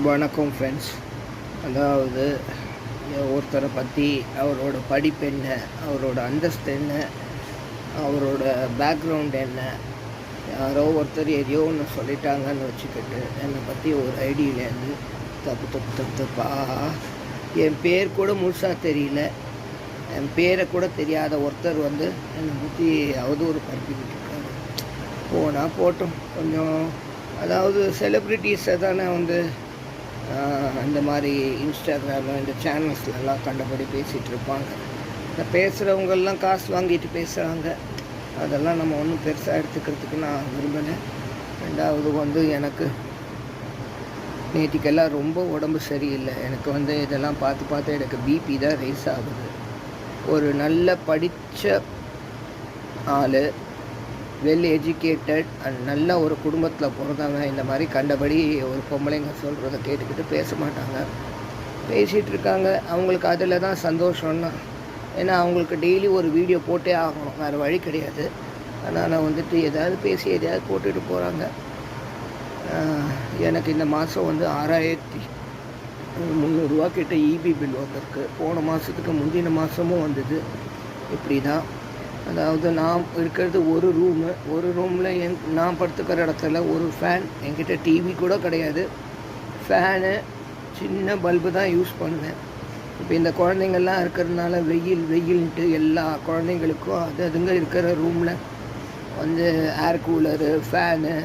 வணக்கம் ஃப்ரெண்ட்ஸ். அதாவது ஒருத்தரை பற்றி அவரோட படிப்பு என்ன, அவரோட அந்தஸ்து என்ன, அவரோட பேக்ரவுண்ட் என்ன, யாரோ ஒருத்தர் எதையோ ஒன்று சொல்லிட்டாங்கன்னு வச்சுக்கிட்டு என்னை பற்றி ஒரு ஐடியிலேருந்து தப்பா என் பேர் கூட முழுசாக தெரியல, என் பேரை கூட தெரியாத ஒருத்தர் என்னை பற்றி அவதூறு பரப்பிக்கிட்டு இருக்காரு. போனால் போட்டோம். கொஞ்சம் அதாவது செலிப்ரிட்டிஸை தானே இந்த மாதிரி இன்ஸ்டாகிராமில் இந்த சேனல்ஸ்லாம் கண்டபடி பேசிகிட்டு இருப்பாங்க. இந்த பேசுகிறவங்கெல்லாம் காசு வாங்கிட்டு பேசுகிறாங்க. அதெல்லாம் நம்ம ஒன்றும் பெருசாக எடுத்துக்கிறதுக்கு நான் விரும்பலை. ரெண்டாவது எனக்கு நேற்றுக்கெல்லாம் ரொம்ப உடம்பு சரியில்லை. எனக்கு இதெல்லாம் பார்த்து எனக்கு பிபி தான் ரைஸ் ஆகுது. ஒரு நல்ல படித்த ஆள், வெல் எஜுகேட்டட் அண்ட் நல்ல ஒரு குடும்பத்தில் பிறந்தவங்க இந்த மாதிரி கண்டபடி ஒரு பொம்பளைங்க சொல்கிறத கேட்டுக்கிட்டு பேச மாட்டாங்க. பேசிகிட்டு இருக்காங்க. அவங்களுக்கு அதில் தான் சந்தோஷம்னா, ஏன்னா அவங்களுக்கு டெய்லி ஒரு வீடியோ போட்டே ஆகணும், வேறு வழி கிடையாது. அதனால் எதாவது பேசி எதையாவது போட்டுட்டு போகிறாங்க. எனக்கு இந்த மாதம் 6300 கிட்ட இபி பில் வந்திருக்கு. போன மாதத்துக்கு முந்தின மாதமும் வந்தது. இப்படி தான். அதாவது நான் இருக்கிறது ஒரு ரூமில் நான் படுத்துக்கிற இடத்துல ஒரு ஃபேன், என்கிட்ட டிவி கூட கிடையாது. ஃபேனு, சின்ன பல்பு தான் யூஸ் பண்ணுவேன். இப்போ இந்த குழந்தைங்கள்லாம் இருக்கிறதுனால வெயில்ன்ட்டு எல்லா குழந்தைங்களுக்கும் அதுங்க இருக்கிற ரூமில் ஏர் கூலரு, ஃபேனு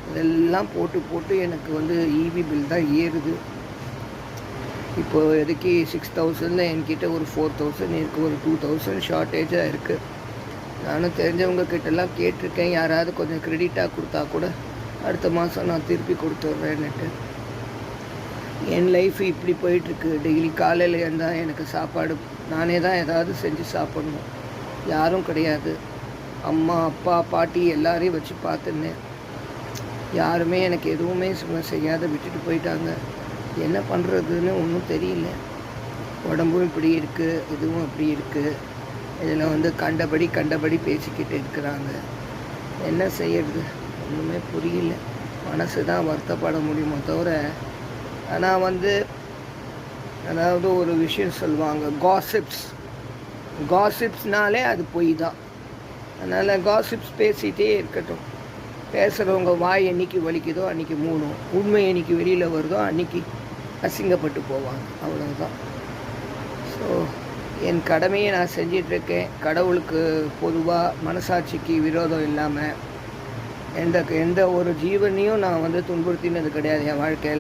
இதெல்லாம் போட்டு எனக்கு இபி பில் தான் ஏறுது. இப்போது எதுக்கு 6000 என்கிட்ட ஒரு 4000 இருக்குது, ஒரு 2000 ஷார்ட்டேஜாக இருக்குது. நானும் தெரிஞ்சவங்க கிட்டலாம் கேட்டிருக்கேன், யாராவது கொஞ்சம் கிரெடிட்டாக கொடுத்தா கூட அடுத்த மாதம் நான் திருப்பி கொடுத்துட்றேன்னுட்டு. என் லைஃப் இப்படி போயிட்டுருக்கு. டெய்லி காலையில் இருந்தால் எனக்கு சாப்பாடு நானே தான் ஏதாவது செஞ்சு சாப்பிட்ணும். யாரும் கிடையாது. அம்மா, அப்பா, பாட்டி எல்லாரையும் வச்சு பார்த்துன்னேன். யாருமே எனக்கு எதுவுமே செய்யாத விட்டுட்டு போயிட்டாங்க. என்ன பண்ணுறதுன்னு ஒன்றும் தெரியல. உடம்பும் இப்படி இருக்குது, இதுவும் இப்படி இருக்குது. இதில் கண்டபடி பேசிக்கிட்டு இருக்கிறாங்க. என்ன செய்யறது ஒன்றுமே புரியல. மனசு தான் வருத்தப்பட முடியுமோ தவிர. ஆனால் அதாவது ஒரு விஷயம் சொல்லுவாங்க, காசிப்ஸ்னாலே அது பொய் தான். அதனால் காசிப்ஸ் பேசிகிட்டே இருக்கட்டும். பேசுகிறவங்க வாய் என்னைக்கு வலிக்குதோ அன்றைக்கி மூணும், உண்மை என்னைக்கு வெளியில் வருதோ அன்றைக்கி அசிங்கப்பட்டு போவாங்க. அவ்வளோதான். ஸோ என் கடமையை நான் செஞ்சிட்ருக்கேன். கடவுளுக்கு பொதுவாக மனசாட்சிக்கு விரோதம் இல்லாமல் எந்த ஒரு ஜீவனையும் நான் துன்புறுத்தினது கிடையாது என் வாழ்க்கையில்.